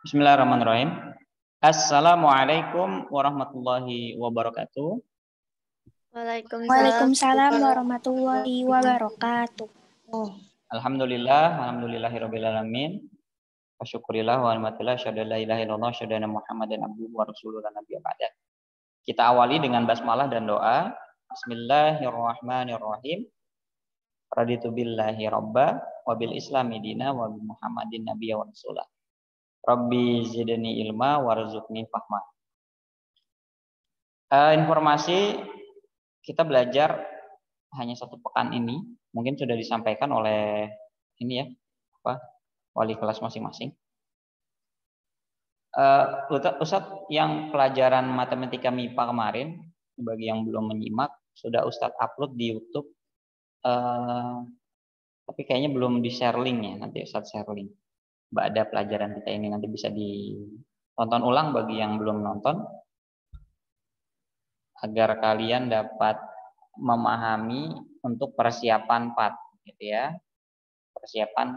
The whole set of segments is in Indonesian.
Bismillahirrahmanirrahim. Assalamualaikum warahmatullahi wabarakatuh. Waalaikumsalam warahmatullahi wabarakatuh. Alhamdulillahirabbil alamin. Wasyukurillah wa rahmatillah syada la ilaha illallah syada Muhammadan abduhu wa rasuluhu la nabiyya ba'da. Kita awali dengan basmalah dan doa. Bismillahirrahmanirrahim. Raditu billahi rabba wa bil islami dina wa bi Muhammadin nabiyya wa rasulah. Rabbi zidni ilma warzuqni fahma. Informasi kita belajar hanya satu pekan ini, mungkin sudah disampaikan oleh ini ya, wali kelas masing-masing. Ustadz yang pelajaran matematika MIPA kemarin, bagi yang belum menyimak, sudah Ustadz upload di YouTube, tapi kayaknya belum di share linknya, nanti Ustadz share link. Ada pelajaran kita ini nanti bisa ditonton ulang bagi yang belum nonton, agar kalian dapat memahami untuk persiapan PAT, gitu ya, persiapan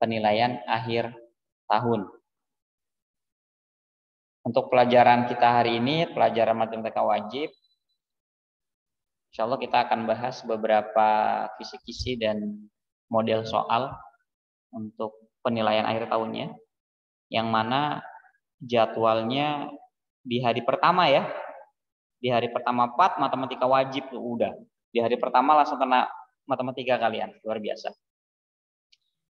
penilaian akhir tahun. Untuk pelajaran kita hari ini, pelajaran matematika wajib, insya Allah kita akan bahas beberapa kisi-kisi dan model soal untuk penilaian akhir tahunnya, yang mana jadwalnya di hari pertama ya. Di hari pertama PAT matematika wajib tuh udah. Di hari pertama langsung kena matematika kalian, luar biasa.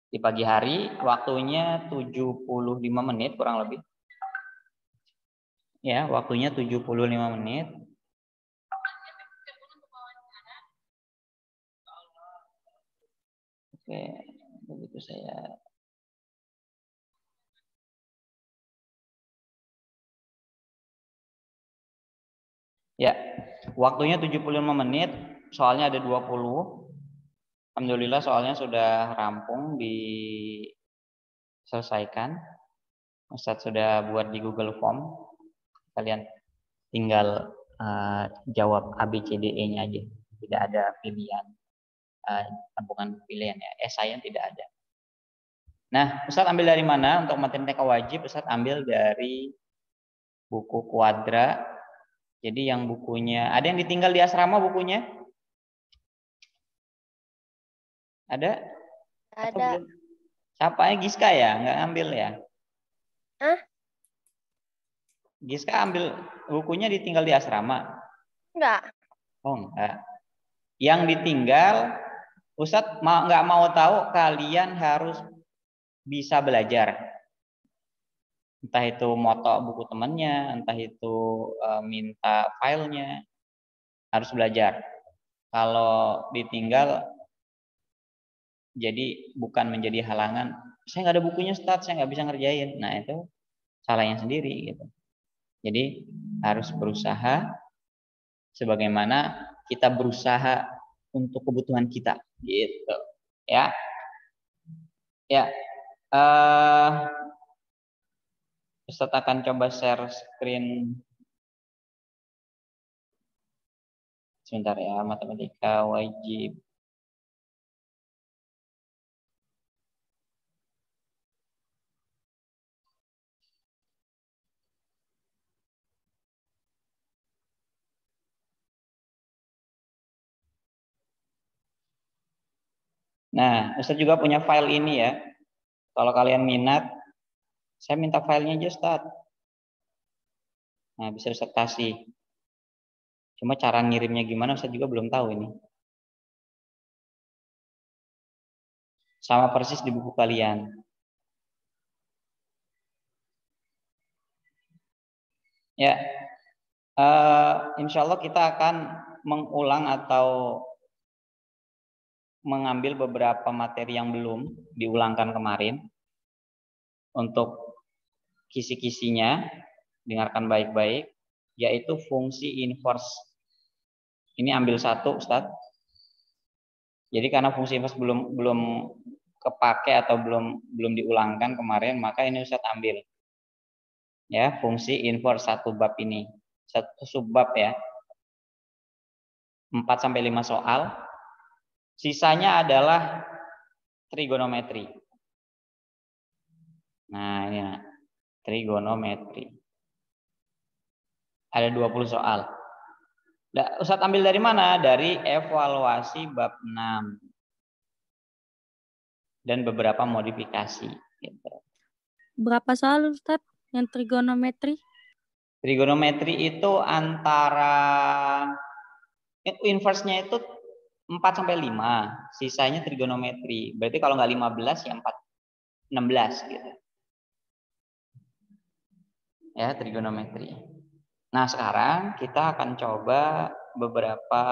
Di pagi hari waktunya 75 menit kurang lebih. Ya, waktunya 75 menit. Oke, begitu saya. Ya, waktunya 75 menit, soalnya ada 20. Alhamdulillah soalnya sudah rampung diselesaikan. Ustadz sudah buat di Google Form. Kalian tinggal jawab ABCDE-nya aja. Tidak ada pilihan. Bukan pilihan ya, esainya tidak ada. Nah, Ustadz ambil dari mana untuk matematika wajib? Ustadz ambil dari buku Quadra. Jadi yang bukunya, ada yang ditinggal di asrama bukunya? Ada? Ada. Siapa ya? Giska ya? Nggak ambil ya? Hah? Giska ambil bukunya ditinggal di asrama? Enggak. Oh enggak. Yang ditinggal, Ustadz nggak mau tahu kalian harus bisa belajar. Entah itu moto buku temannya, entah itu minta filenya, harus belajar. Kalau ditinggal, jadi bukan menjadi halangan. Saya nggak ada bukunya, Ustadz, saya nggak bisa ngerjain. Nah itu salahnya sendiri gitu. Jadi harus berusaha sebagaimana kita berusaha untuk kebutuhan kita, gitu. Ya, ya. Ustadz akan coba share screen sebentar ya, matematika wajib. Nah, Ustadz juga punya file ini ya. Kalau kalian minat, saya minta filenya aja, Ustadz. Nah, bisa Ustadz kasih. Cuma cara ngirimnya gimana Ustadz juga belum tahu ini. Sama persis di buku kalian. Ya, insya Allah kita akan mengulang atau mengambil beberapa materi yang belum diulangkan kemarin. Untuk kisi-kisinya, dengarkan baik-baik, yaitu fungsi inverse. Ini ambil satu, Ustadz. Jadi karena fungsi inverse belum kepake atau belum diulangkan kemarin, maka ini Ustadz ambil. Ya, fungsi inverse satu bab ini. Satu subbab ya. 4 sampai 5 soal. Sisanya adalah trigonometri. Nah, ini. trigonometri. Ada 20 soal. Ustadz ambil dari mana? Dari evaluasi bab 6 dan beberapa modifikasi. Gitu. Berapa soal Ustadz yang trigonometri? Trigonometri itu antara inverse-nya itu 4 sampai 5, sisanya trigonometri. Berarti kalau nggak 15 ya 16 gitu. Ya, trigonometri. Nah, sekarang kita akan coba beberapa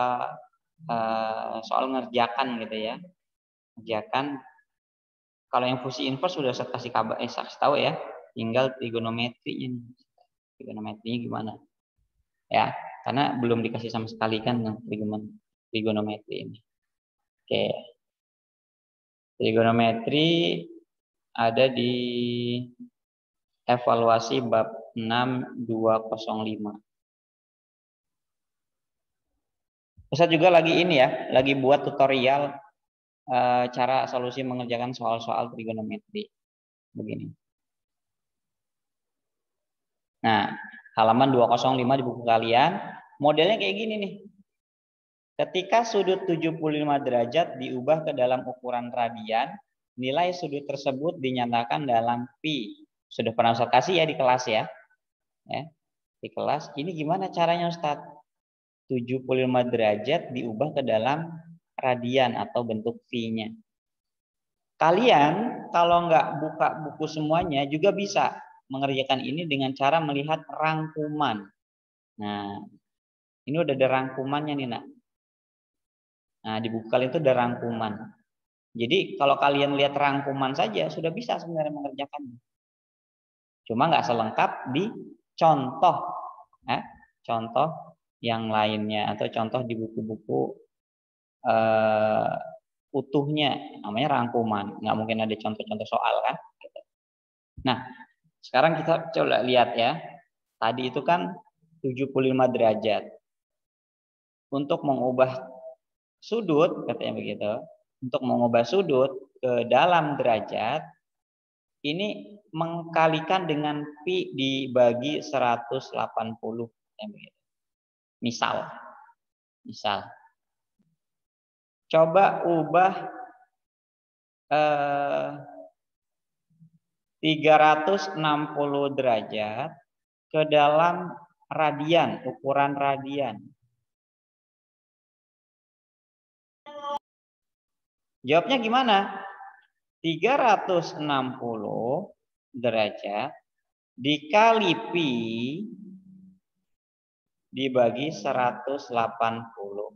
soal ngerjakan gitu ya. Ngerjakan. Kalau yang fusi inverse sudah saya kasih kabar, kasih tahu ya. Tinggal trigonometri ini. Trigonometrinya gimana? Ya, karena belum dikasih sama sekali kan yang trigonometri ini. Oke. Trigonometri ada di evaluasi bab 6205. Ustaz juga lagi ini ya, lagi buat tutorial cara solusi mengerjakan soal-soal trigonometri. Begini. Nah, halaman 205 di buku kalian, modelnya kayak gini nih. Ketika sudut 75 derajat diubah ke dalam ukuran radian, nilai sudut tersebut dinyatakan dalam pi. Sudah pernah Ustaz kasih ya di kelas ya. Di kelas, ini gimana caranya Ustaz? 75 derajat diubah ke dalam radian atau bentuk pi-nya. Kalian kalau nggak buka buku semuanya juga bisa mengerjakan ini dengan cara melihat rangkuman. Nah, ini udah ada rangkumannya nih nak. Nah, di buku kalian itu ada rangkuman. Jadi kalau kalian lihat rangkuman saja sudah bisa sebenarnya mengerjakannya. Cuma nggak selengkap di contoh, contoh yang lainnya atau contoh di buku-buku utuhnya, namanya rangkuman. Nggak mungkin ada contoh-contoh soal kan. Nah, sekarang kita coba lihat ya. Tadi itu kan 75 derajat. Untuk mengubah sudut, katanya begitu. Untuk mengubah sudut ke dalam derajat, ini mengkalikan dengan pi dibagi 180. Misal. Coba ubah 360 derajat ke dalam radian, ukuran radian. Jawabnya gimana? 360 derajat dikali pi dibagi 180.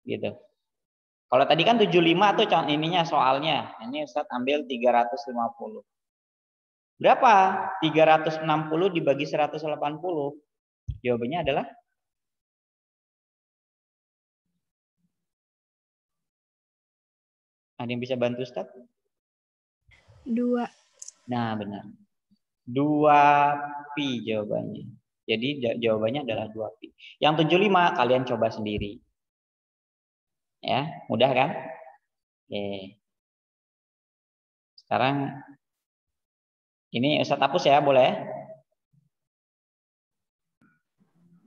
Gitu. Kalau tadi kan 75 tuh ininya soalnya. Ini Ustaz ambil 350. Berapa? 360 dibagi 180. Jawabannya adalah ada yang bisa bantu Ustaz? 2. Nah, benar. 2 pi jawabannya. Jadi jawabannya adalah 2 pi. Yang 75 kalian coba sendiri. Ya, mudah kan? Oke. Sekarang ini Ustaz hapus ya, boleh?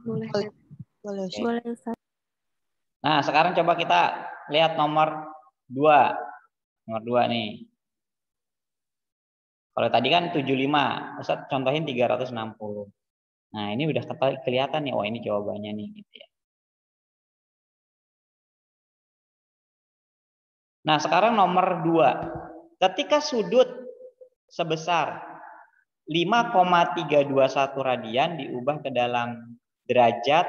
Boleh. Boleh Ustaz. Nah, sekarang coba kita lihat nomor 2. Nomor 2 nih. Kalau tadi kan 75, Ustaz contohin 360. Nah, ini udah kelihatan nih, oh ini jawabannya nih gitu ya. Nah, sekarang nomor 2. Ketika sudut sebesar 5,321 radian diubah ke dalam derajat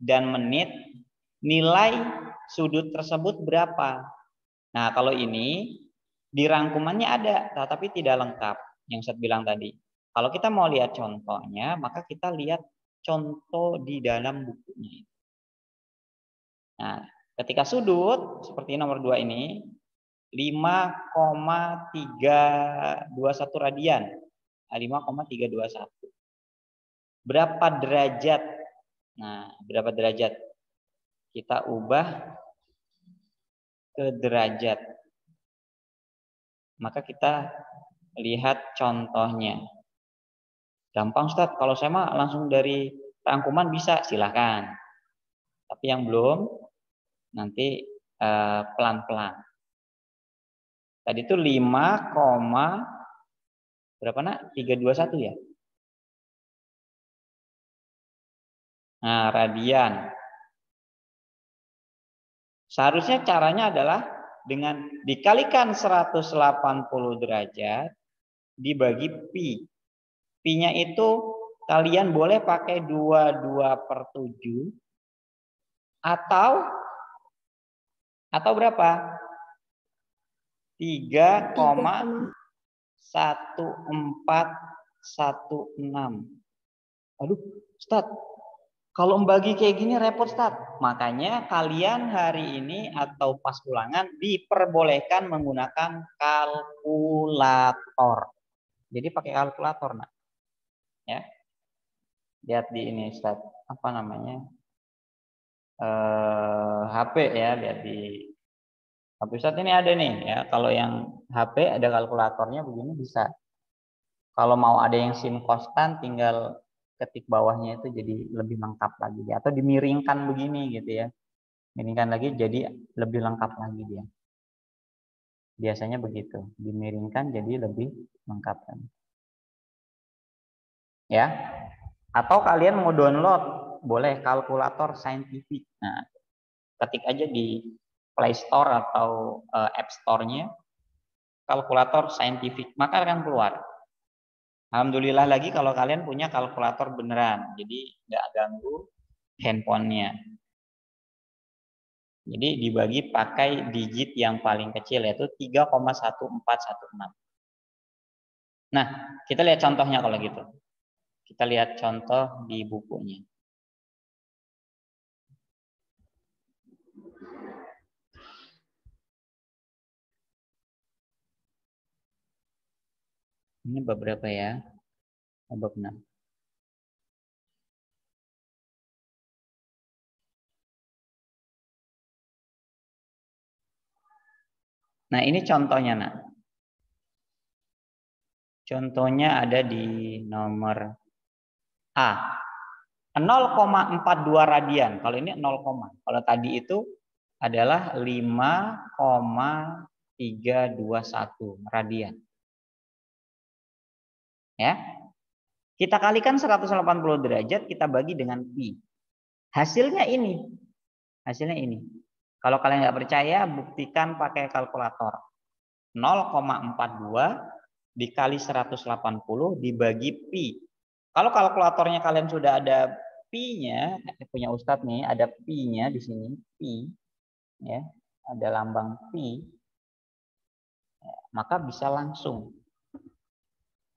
dan menit, nilai sudut tersebut berapa? Nah, kalau ini di rangkumannya ada, tapi tidak lengkap yang saya bilang tadi. Kalau kita mau lihat contohnya, maka kita lihat contoh di dalam bukunya. Nah, ketika sudut seperti nomor 2 ini 5,321 radian. 5,321. Berapa derajat? Nah, berapa derajat? Kita ubah ke derajat. Maka kita lihat contohnya. Gampang Ustaz, kalau saya mah langsung dari rangkuman bisa, silahkan. Tapi yang belum, nanti pelan-pelan. Tadi itu 5, berapa nak? 321 ya? Nah, radian. Seharusnya caranya adalah dengan dikalikan 180 derajat dibagi pi. Pi-nya itu kalian boleh pakai 22/7 atau berapa? 3,1416. Aduh, Ustaz, kalau membagi kayak gini repot, Ustaz. Makanya kalian hari ini atau pas ulangan diperbolehkan menggunakan kalkulator. Jadi pakai kalkulator, nak. Ya. Lihat di ini, Ustaz. Apa namanya? HP ya, lihat di HP Ustaz ini ada nih ya. Kalau yang HP ada kalkulatornya begini bisa. Kalau mau ada yang sin konstan tinggal ketik bawahnya itu jadi lebih lengkap lagi dia. Atau dimiringkan begini gitu ya. Miringkan lagi jadi lebih lengkap lagi dia. Biasanya begitu. Dimiringkan jadi lebih lengkap kan. Ya. Atau kalian mau download boleh kalkulator saintifik. Nah, ketik aja di Play Store atau App Store-nya kalkulator saintifik, maka akan keluar. Alhamdulillah lagi kalau kalian punya kalkulator beneran, jadi nggak ganggu handphonenya. Jadi dibagi pakai digit yang paling kecil yaitu 3,1416. Nah, kita lihat contohnya kalau gitu. Kita lihat contoh di bukunya. Ini beberapa ya. Bab 6. Nah, ini contohnya, nak. Contohnya ada di nomor A. 0,42 radian. Kalau ini 0, kalau tadi itu adalah 5,321 radian. Ya. Kita kalikan 180 derajat, kita bagi dengan pi. Hasilnya ini. Hasilnya ini. Kalau kalian nggak percaya, buktikan pakai kalkulator. 0,42 dikali 180 dibagi pi. Kalau kalkulatornya kalian sudah ada pi-nya, punya Ustadz nih, ada pi-nya di sini, pi, ya, ada lambang pi, ya, maka bisa langsung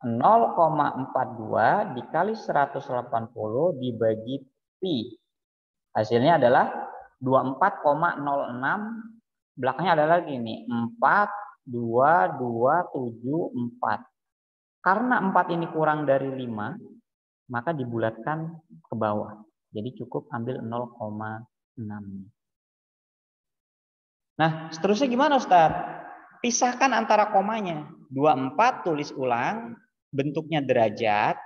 0,42 dikali 180 dibagi pi. Hasilnya adalah 24,06. Belakangnya ada lagi nih, 4,2274. Karena 4 ini kurang dari 5, maka dibulatkan ke bawah. Jadi cukup ambil 0,6. Nah, seterusnya gimana Ustaz? Pisahkan antara komanya. 24 tulis ulang, bentuknya derajat.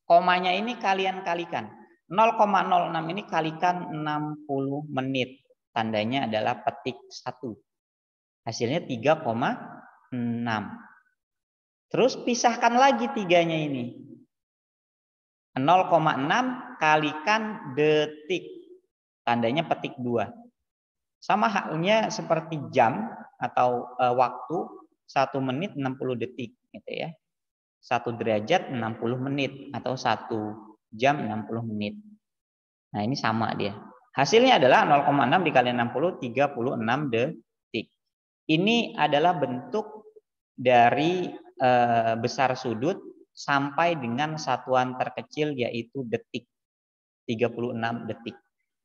Komanya ini kalian kalikan. 0,06 ini kalikan 60 menit. Tandanya adalah petik 1. Hasilnya 3,6. Terus pisahkan lagi tiganya ini. 0,6 kalikan detik. Tandanya petik 2. Sama halnya seperti jam atau waktu 1 menit 60 detik gitu ya. 1 derajat 60 menit atau 1 jam 60 menit. Nah, ini sama dia. Hasilnya adalah 0,6 dikali 60 36 detik. Ini adalah bentuk dari besar sudut sampai dengan satuan terkecil yaitu detik. 36 detik.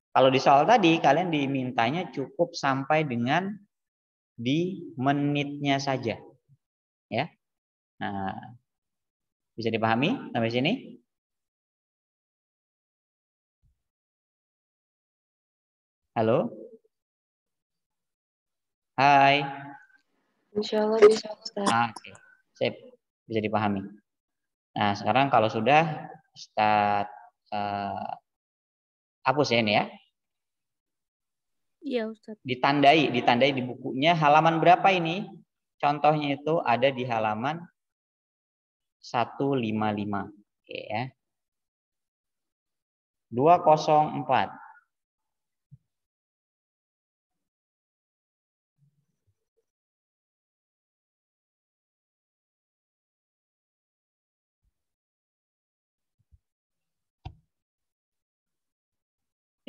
Kalau di soal tadi kalian dimintanya cukup sampai dengan di menitnya saja. Ya. Nah, bisa dipahami sampai sini? Halo? Hai. Insya Allah bisa, Ustaz. Oke, sip. Bisa dipahami. Nah, sekarang kalau sudah, Ustaz hapus ya ini ya. Iya, Ustaz. Ditandai di bukunya halaman berapa ini? Contohnya itu ada di halaman 155. Oke ya. 204.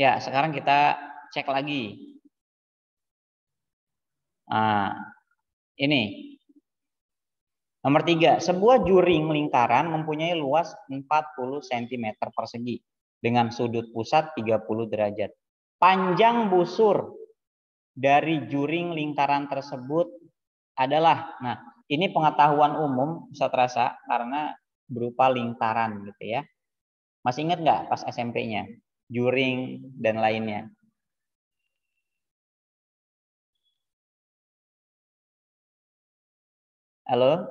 Ya, sekarang kita cek lagi. Nah, ini. Nomor 3, sebuah juring lingkaran mempunyai luas 40 cm persegi dengan sudut pusat 30 derajat. Panjang busur dari juring lingkaran tersebut adalah, nah ini pengetahuan umum Ustaz Rasa karena berupa lingkaran gitu ya. Masih ingat nggak pas SMP-nya? Juring dan lainnya. Halo?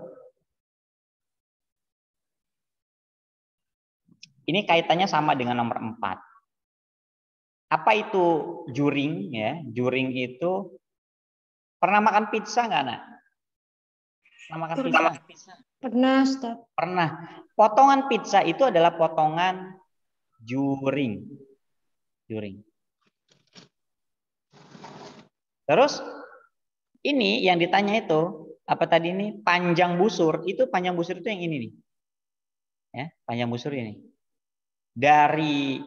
Ini kaitannya sama dengan nomor 4. Apa itu juring ya? Juring itu pernah makan pizza nggak, Nak? Pernah makan pizza? Pernah, Ustaz. Pernah. Potongan pizza itu adalah potongan juring. Juring. Terus ini yang ditanya itu apa tadi ini? Panjang busur. Itu panjang busur itu yang ini nih. Ya, panjang busur ini. Dari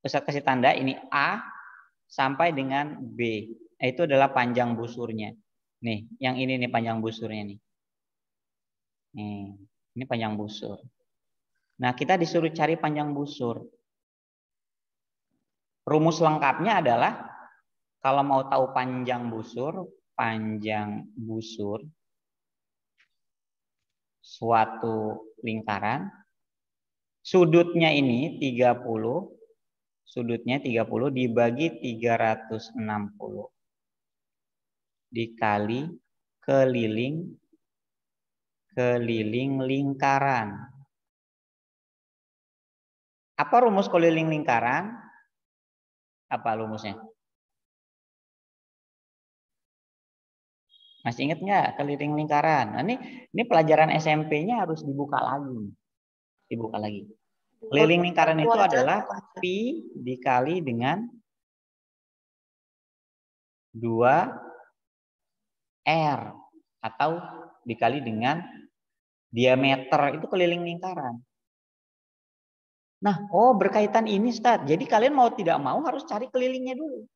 Ustaz kasih tanda ini A sampai dengan B. Itu adalah panjang busurnya. Nih, yang ini nih panjang busurnya nih. Nih, ini panjang busur. Nah, kita disuruh cari panjang busur. Rumus lengkapnya adalah kalau mau tahu panjang busur suatu lingkaran, sudutnya ini 30, sudutnya 30 dibagi 360 dikali keliling lingkaran. Apa rumus keliling lingkaran? Apa rumusnya? Masih ingat nggak keliling lingkaran? Nah, ini pelajaran SMP-nya harus dibuka lagi. Dibuka lagi. Keliling lingkaran itu adalah pi dikali dengan 2R atau dikali dengan diameter itu keliling lingkaran. Nah, berkaitan ini, Ustaz. Jadi kalian mau tidak mau harus cari kelilingnya dulu.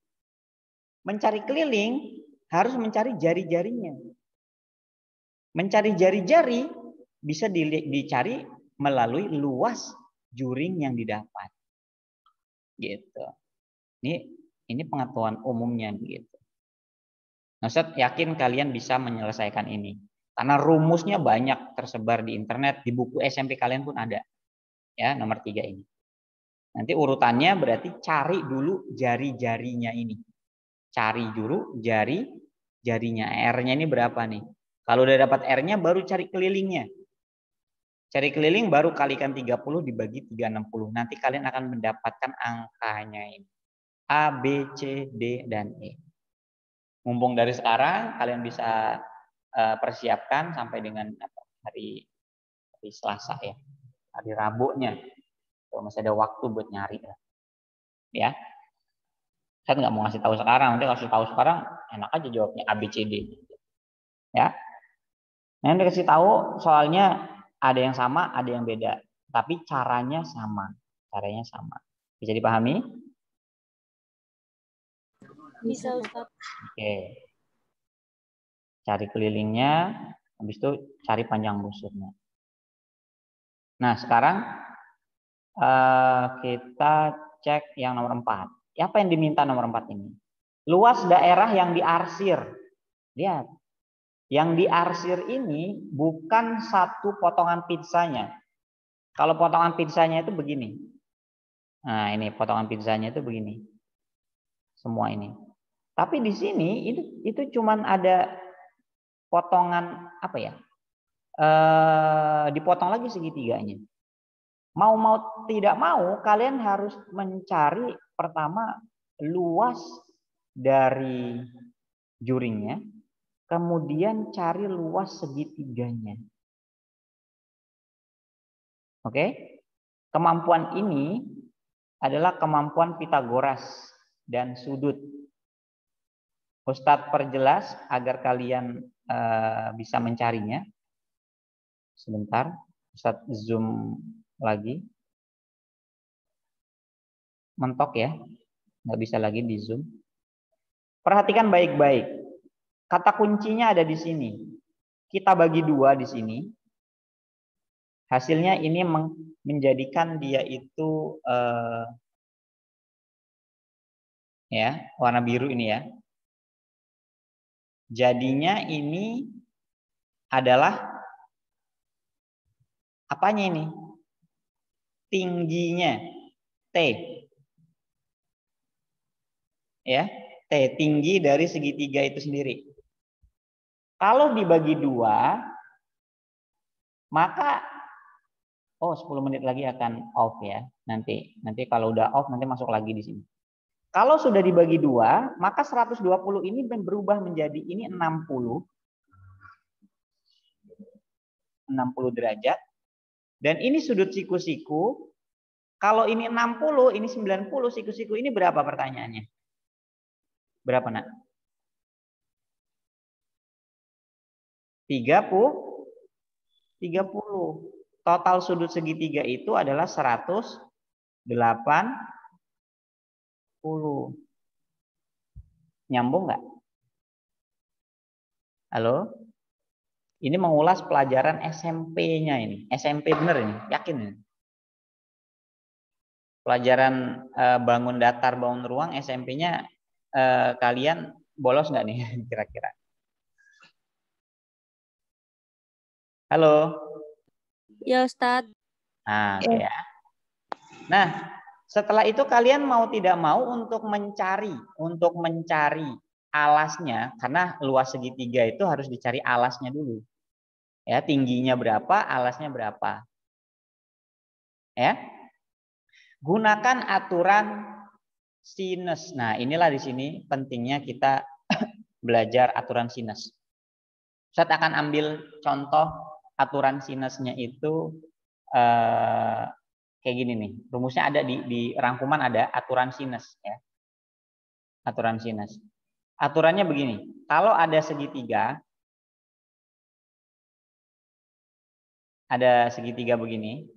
Mencari keliling harus mencari jari-jarinya. Mencari jari-jari bisa dicari melalui luas juring yang didapat. Gitu. Ini pengetahuan umumnya gitu. Nah, Ustaz yakin kalian bisa menyelesaikan ini. Karena rumusnya banyak tersebar di internet, di buku SMP kalian pun ada. Ya, nomor 3 ini. Nanti urutannya berarti cari dulu jari-jarinya ini. Cari dulu jarinya. R-nya ini berapa nih? Kalau udah dapat R-nya baru cari kelilingnya. Cari keliling baru kalikan 30 dibagi 360. Nanti kalian akan mendapatkan angkanya ini. A, B, C, D, dan E. Mumpung dari sekarang kalian bisa persiapkan sampai dengan hari Selasa ya. Hari Rabunya. Kalau masih ada waktu buat nyari ya. Saya nggak mau ngasih tahu sekarang, nanti kasih tahu sekarang enak aja jawabnya A, B, C, D. Ya. Nanti kasih tahu soalnya ada yang sama, ada yang beda, tapi caranya sama. Caranya sama. Bisa dipahami? Bisa, Ustaz. Oke. Cari kelilingnya, habis itu cari panjang busurnya. Nah, sekarang kita cek yang nomor 4. Apa yang diminta nomor 4 ini? Luas daerah yang diarsir. Lihat. Yang diarsir ini bukan satu potongan pizzanya. Kalau potongan pizzanya itu begini. Nah, ini potongan pizzanya itu begini. Semua ini. Tapi di sini itu cuman ada potongan apa ya? Dipotong lagi segitiganya. Mau tidak mau kalian harus mencari pertama luas dari juringnya, kemudian cari luas segitiganya. Oke? Kemampuan ini adalah kemampuan Pitagoras dan sudut. Ustadz perjelas agar kalian bisa mencarinya. Sebentar, Ustadz zoom lagi. Mentok ya, nggak bisa lagi di zoom. Perhatikan baik-baik. Kata kuncinya ada di sini. Kita bagi dua di sini. Hasilnya ini menjadikan dia itu ya warna biru ini ya. Jadinya ini adalah apanya ini? Tingginya T. Ya, T tinggi dari segitiga itu sendiri. Kalau dibagi dua, maka 10 menit lagi akan off ya. Nanti kalau udah off nanti masuk lagi di sini. Kalau sudah dibagi dua, maka 120 ini berubah menjadi ini 60 derajat. Dan ini sudut siku-siku. Kalau ini 60, ini 90, siku-siku ini berapa pertanyaannya? Berapa, Nak? 30. Total sudut segitiga itu adalah 180. Nyambung nggak? Halo? Ini mengulas pelajaran SMP-nya ini. SMP bener ini, yakin ini. Pelajaran bangun datar, bangun ruang SMP-nya kalian bolos nggak nih kira-kira? Halo? Ya Ustadz. Nah, oke ya. Nah, setelah itu kalian mau tidak mau untuk mencari alasnya, karena luas segitiga itu harus dicari alasnya dulu. Ya, tingginya berapa, alasnya berapa. Ya. Gunakan aturan sinus. Nah, inilah di sini pentingnya kita belajar aturan sinus. Saya akan ambil contoh aturan sinusnya itu kayak gini nih. Rumusnya ada di rangkuman, ada aturan sinus ya. Aturan sinus. Aturannya begini. Kalau ada segitiga begini.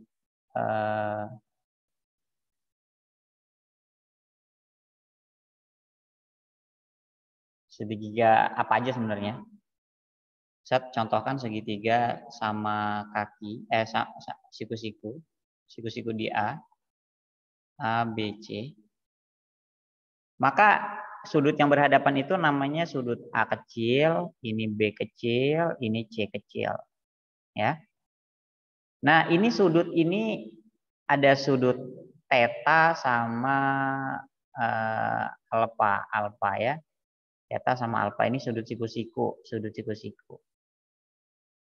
Segitiga apa aja sebenarnya? Saya contohkan segitiga sama kaki, siku-siku di A, B, C. Maka sudut yang berhadapan itu namanya sudut A kecil, ini B kecil, ini C kecil. Ya. Nah, ini sudut ini ada sudut theta sama alfa ya. Theta sama alfa ini sudut siku-siku.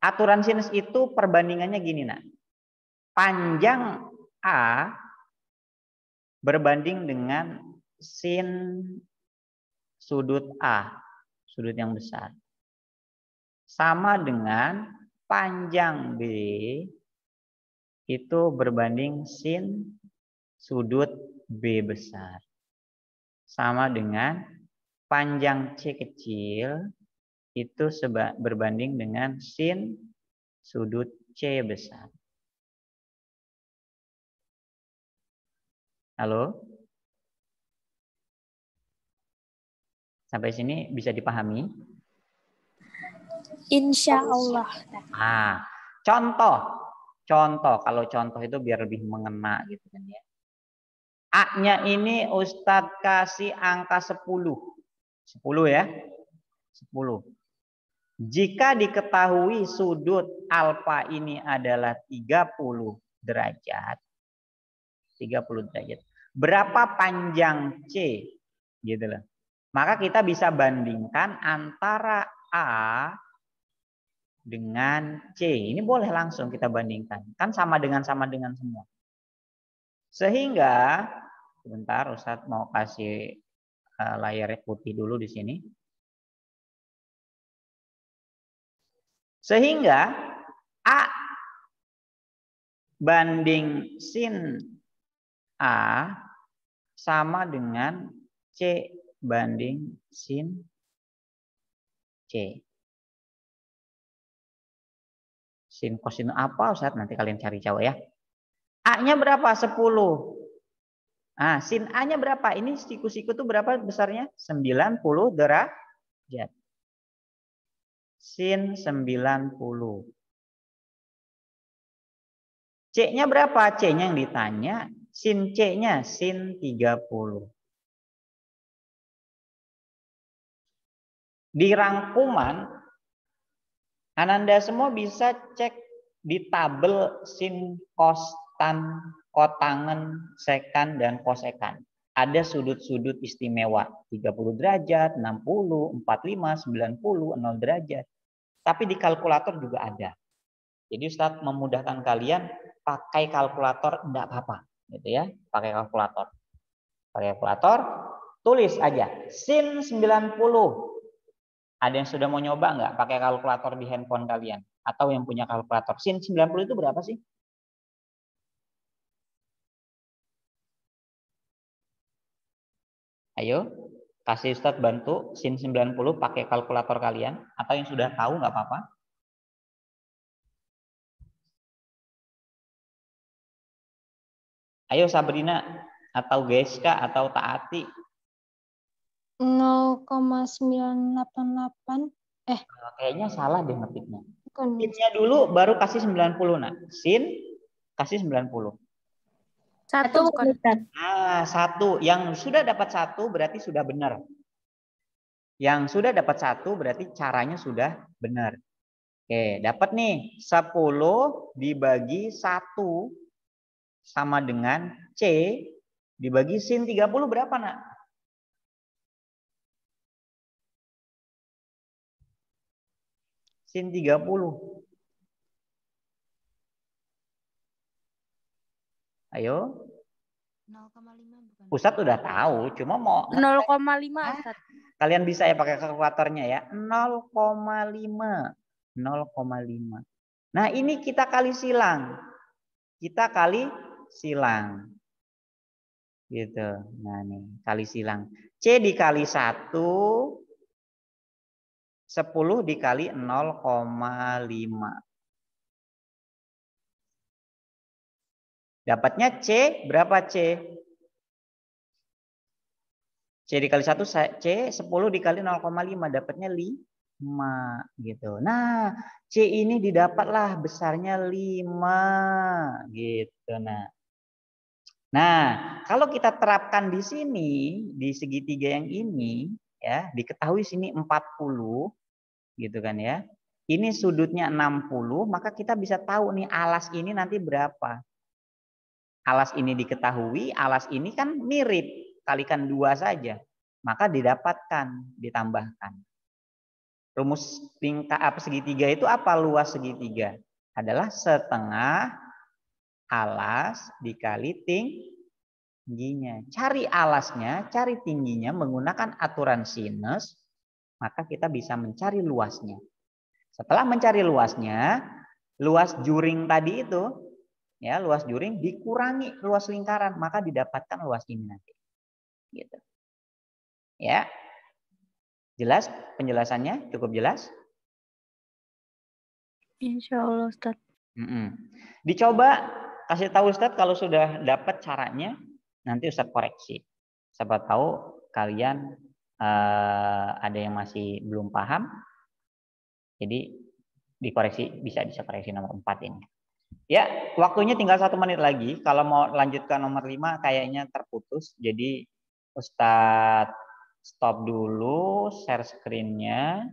Aturan sinus itu perbandingannya gini, Nak. Panjang A berbanding dengan sin sudut A, sudut yang besar. Sama dengan panjang B itu berbanding sin sudut B besar. Sama dengan panjang C kecil itu berbanding dengan sin sudut C besar. Halo? Sampai sini bisa dipahami? Insya Allah. Contoh. Kalau contoh itu biar lebih mengena gitu kan ya. A-nya ini Ustadz kasih angka 10. 10 ya. 10. Jika diketahui sudut alfa ini adalah 30 derajat. 30 derajat. Berapa panjang C? Gitu loh. Maka kita bisa bandingkan antara A dengan C. Ini boleh langsung kita bandingkan. Kan sama dengan semua. Sehingga, sebentar Ustadz mau kasih layar putih dulu di sini. Sehingga A banding sin A sama dengan C banding sin C. Sin kosin apa Ustaz? Nanti kalian cari tahu ya. A-nya berapa? 10. Nah, sin A-nya berapa? Ini siku-siku itu berapa besarnya? 90 derajat. Sin 90. C-nya berapa? C-nya yang ditanya. Sin C-nya sin 30. Di rangkuman, Ananda semua bisa cek di tabel sin, cos, tan, kotangen, sekan, dan kosekan. Ada sudut-sudut istimewa. 30 derajat, 60, 45, 90, 0 derajat. Tapi di kalkulator juga ada. Jadi Ustadz memudahkan kalian pakai kalkulator enggak apa-apa. Gitu ya, pakai kalkulator. Pakai kalkulator, tulis aja. Sin 90. Ada yang sudah mau nyoba nggak pakai kalkulator di handphone kalian? Atau yang punya kalkulator. Sin 90 itu berapa sih? Ayo, kasih Ustadz bantu. Sin 90 pakai kalkulator kalian. Atau yang sudah tahu nggak apa-apa. Ayo Sabrina, atau Geska, atau Taati. 0,988. Kayaknya salah deh ngetiknya. Bukan. Sinnya dulu baru kasih 90. Nah, sin kasih 90. Satu bukan. Nah, 1. Yang sudah dapat 1 berarti sudah benar. Yang sudah dapat 1 berarti caranya sudah benar. Oke, dapat nih 10 dibagi 1 sama dengan C dibagi sin 30 berapa, Nak? Sin 30. Ayo. 0,5 bukan. Ustadz udah tahu, cuma mau 0,5 Ustaz. kalian bisa ya pakai kalkulatornya ya. 0,5. 0,5. Nah, ini kita kali silang. Kita kali silang. Gitu. Nah, nih, kali silang. C dikali 1 10 dikali 0,5. Dapatnya C berapa C? C dikali 1 C 10 dikali 0,5 dapatnya 5 gitu. Nah, C ini didapatlah besarnya 5 gitu. Nah, kalau kita terapkan di sini di segitiga yang ini ya, diketahui sini 40 gitu kan ya. Ini sudutnya 60, maka kita bisa tahu nih alas ini nanti berapa. Alas ini diketahui, alas ini kan mirip, kalikan 2 saja. Maka didapatkan, ditambahkan. Rumus segitiga itu apa? Luas segitiga adalah setengah alas dikali tingginya. Cari alasnya, cari tingginya menggunakan aturan sinus, maka kita bisa mencari luasnya. Setelah mencari luasnya, luas juring tadi itu, ya luas juring dikurangi luas lingkaran, maka didapatkan luas ini nanti. Gitu. Ya. Jelas penjelasannya? Cukup jelas? Insya Allah Ustaz. Dicoba kasih tahu Ustadz kalau sudah dapat caranya, nanti Ustadz koreksi. Siapa tahu kalian ada yang masih belum paham, jadi dikoreksi, bisa koreksi nomor 4 ini. Ya, waktunya tinggal 1 menit lagi. Kalau mau lanjutkan nomor 5 kayaknya terputus, jadi Ustadz stop dulu share screen-nya.